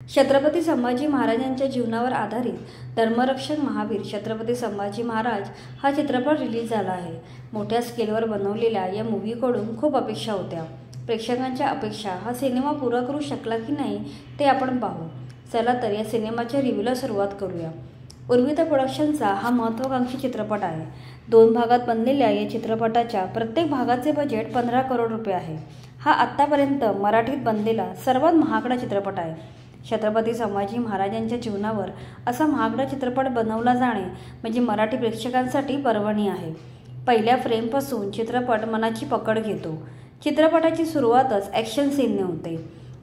छत्रपती संभाजी महाराजांच्या जीवनावर आधारित धर्मरक्षक महावीर छत्रपती संभाजी महाराज हा चित्रपट रिलीज झाला आहे। मोठ्या स्केलवर बनवलेल्या या मूव्हीकडून खूप अपेक्षा होत्या। प्रेक्षकांच्या अपेक्षा हा सिनेमा पुरा करू शकला की नाही ते आपण पाहू। चला तर या सिनेमाच्या रिव्ह्यूला सुरुवात करूया। उर्विता प्रोडक्शनचा हा महत्त्वाकांक्षी चित्रपट आहे। 2 भागात बनलेल्या या चित्रपटाच्या प्रत्येक भागाचे बजेट 15 करोड रुपये आहे। हा आत्तापर्यंत मराठीत बनलेला सर्वात महागडा चित्रपट आहे। छत्रपती संभाजी महाराजांच्या जीवनावर असा महागडा चित्रपट बनवला जाणे म्हणजे मराठी प्रेक्षकांसाठी पर्वणी आहे। पहिल्या फ्रेमपासून चित्रपट मनाची पकड घेतो। चित्रपटाची सुरुवातच ॲक्शन सीनने होते।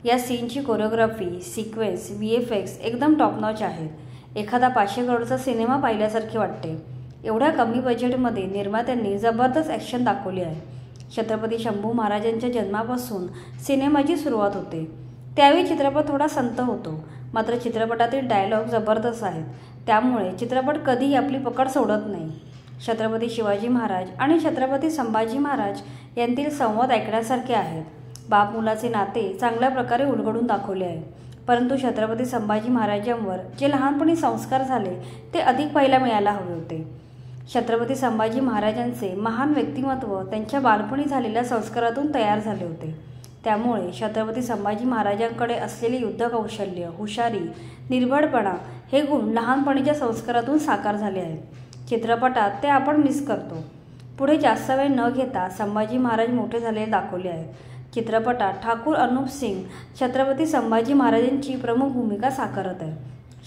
या सीनची कोरिओग्राफी, सिक्वेन्स, VFX एकदम टॉप नॉच आहेत। एखादा 500 करोडचा सिनेमा पाहिल्यासारखे वाटते। एवढ्या कमी बजेटमध्ये निर्मात्यांनी जबरदस्त ॲक्शन दाखवली आहे। छत्रपती शंभू महाराजांच्या जन्मापासून सिनेमाची सुरुवात होते। त्यावेळी चित्रपट थोडा संत होतो, मात्र चित्रपटातील डायलॉग जबरदस्त आहेत। त्यामुळे चित्रपट कधीही आपली पकड सोडत नाही। छत्रपती शिवाजी महाराज आणि छत्रपती संभाजी महाराज यांतील संवाद ऐकण्यासारखे आहेत। बाप मुलाचे नाते चांगल्या प्रकारे उलगडून दाखवले आहे। परंतु छत्रपती संभाजी महाराजांवर जे लहानपणी संस्कार झाले ते अधिक पाहायला मिळायला हवे होते। छत्रपती संभाजी महाराजांचे महान व्यक्तिमत्व त्यांच्या बालपणी झालेल्या संस्कारातून तयार झाले होते। त्यामुळे छत्रपती संभाजी महाराजांकडे असलेले युद्ध कौशल्य, हुशारी, निर्भयपणा हे गुण लहानपणीच्या संस्कारातून साकार झाले आहेत। चित्रपटात ते आपण मिस करतो। पुढे जास्त वेळ न घेता संभाजी महाराज मोठे झालेले दाखवले आहेत। चित्रपटात ठाकूर अनूप सिंग छत्रपती संभाजी महाराजांची प्रमुख भूमिका साकारत आहे।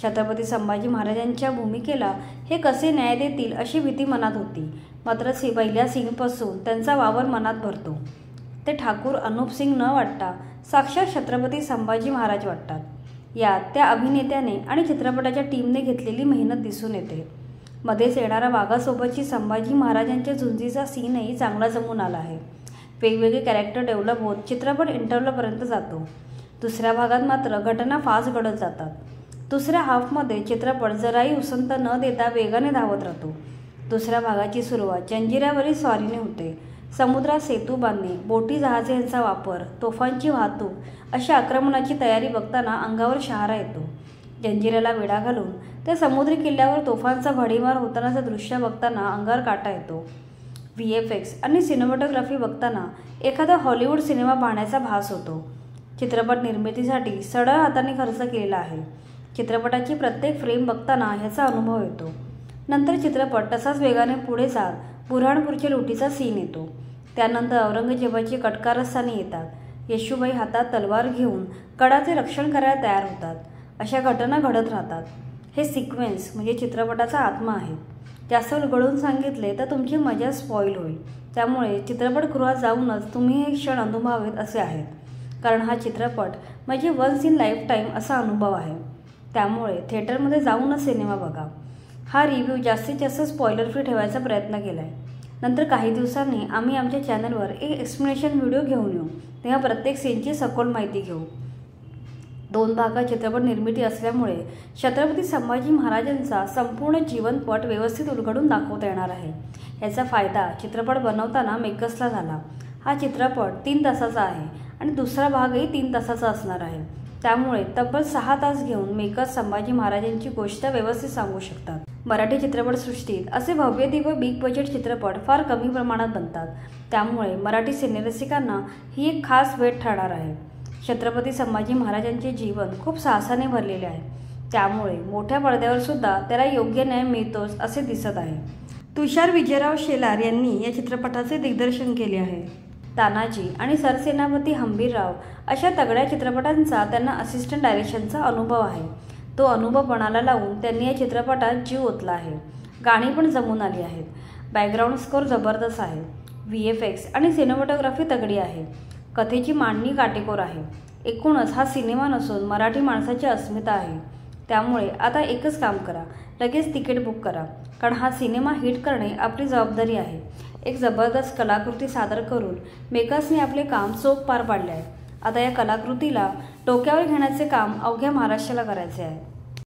छत्रपती संभाजी महाराजांच्या भूमिकेला हे कसे न्याय देतील अशी भीती मनात होती, मात्र पहिल्या सीनपासून त्यांचा वावर मनात भरतो। ते ठाकूर अनूप सिंग न वाटता साक्षात छत्रपती संभाजी महाराज वाटतात। यात त्या अभिनेत्याने आणि चित्रपटाच्या टीमने घेतलेली मेहनत दिसून येते। मध्येच येणारा वाघासोबतची संभाजी महाराजांच्या झुंजीचा सीनही चांगला जमून आला आहे। वेगवेगळे कॅरेक्टर डेव्हलप होत चित्रपट इंटरव्हलपर्यंत जातो। दुसऱ्या भागात मात्र घटना फास्ट घडत जातात। दुसऱ्या हाफमध्ये चित्रपट जराही उसंत न देता वेगाने धावत राहतो। दुसऱ्या भागाची सुरुवात जंजिऱ्यावरील स्वारीने होते। समुद्रात सेतू बांधणे, बोटी जहाजे यांचा वापर, तोफांची वाहतूक अशा आक्रमणाची तयारी बघताना अंगावर शहारा येतो। जंजिऱ्याला वेढा घालून त्या समुद्री किल्ल्यावर तोफांचा भडीमार होतानाचं दृश्य बघताना अंगावर काटा येतो। VFX आणि सिनेमॅटोग्राफी बघताना एखादा हॉलिवूड सिनेमा पाहण्याचा भास होतो। चित्रपट निर्मितीसाठी सढळ हाताने खर्च केलेला आहे। चित्रपटाची प्रत्येक फ्रेम बघताना ह्याचा अनुभव येतो। नंतर चित्रपट तसाच वेगाने पुढे जात बुऱ्हाणपूरच्या लुटीचा सीन येतो। त्यानंतर औरंगजेबाची कटकारस्थानी येतात। येशूबाई हातात तलवार घेऊन गडाचे रक्षण करायला तयार होतात। अशा घटना घडत राहतात। हे सिक्वेन्स म्हणजे चित्रपटाचा आत्मा आहे। जास्त उलगडून सांगितले तर तुमची मजा स्पॉईल होईल। त्यामुळे चित्रपटगृहात जाऊनच तुम्ही हे क्षण अनुभवावेत असे आहेत, कारण हा चित्रपट म्हणजे वन्स इन लाईफ टाईम असा अनुभव आहे। त्यामुळे थिएटरमध्ये जाऊनच सिनेमा बघा। हा रिव्ह्यू जास्तीत जास्त स्पॉइलर फ्री ठेवायचा प्रयत्न केला आहे। नंतर काही दिवसांनी आम्ही आमच्या चॅनलवर एक एक्सप्लेनेशन व्हिडिओ घेऊन येऊ, तेव्हा प्रत्येक सीनची सखोल माहिती घेऊ। 2 भागात चित्रपट निर्मिती असल्यामुळे छत्रपती संभाजी महाराजांचा संपूर्ण जीवनपट व्यवस्थित उलगडून दाखवता येणार आहे। याचा फायदा चित्रपट बनवताना मेकर्सला झाला। हा चित्रपट 3 तासाचा आहे आणि दुसरा भागही 3 तासाचा असणार आहे। त्यामुळे तब्बल 6 तास घेऊन मेकर्स संभाजी महाराजांची गोष्ट व्यवस्थित सांगू शकतात। मराठी चित्रपटसृष्टीत असे भव्यदिव्य बिग बजेट चित्रपट फार कमी प्रमाणात बनतात। त्यामुळे मराठी सिनेरसिकांना ही एक खास भेट ठरणार आहे। छत्रपती संभाजी महाराजांचे जीवन खूप साहसाने भरलेले आहे। त्यामुळे मोठ्या पडद्यावर सुद्धा त्याला योग्य न्याय मिळतोच असे दिसत आहे। तुषार विजयराव शेलार यांनी या चित्रपटाचे दिग्दर्शन केले आहे। तानाजी आणि सरसेनापती हंबीरराव अशा तगड्या चित्रपटांचा त्यांना असिस्टंट डायरेक्शनचा अनुभव आहे। तो अनुभव पणाला लावून त्यांनी या चित्रपटात जीव ओतला आहे। गाणी पण जमून आली आहेत। बॅकग्राऊंड स्कोर जबरदस्त आहे। VFX आणि सिनेमॅटोग्राफी तगडी आहे। कथेची मांडणी काटेकोर आहे। एकूणच हा सिनेमा नसून मराठी माणसाची अस्मिता आहे। त्यामुळे आता एकच काम करा, लगेच तिकीट बुक करा, कारण हा सिनेमा हिट करणे आपली जबाबदारी आहे। एक जबरदस्त कलाकृती सादर करून मेकर्सने आपले काम चोख पार पाडले आहे। आता या कलाकृतीला डोक्यावर घेण्याचे काम अवघ्या महाराष्ट्राला करायचे आहे।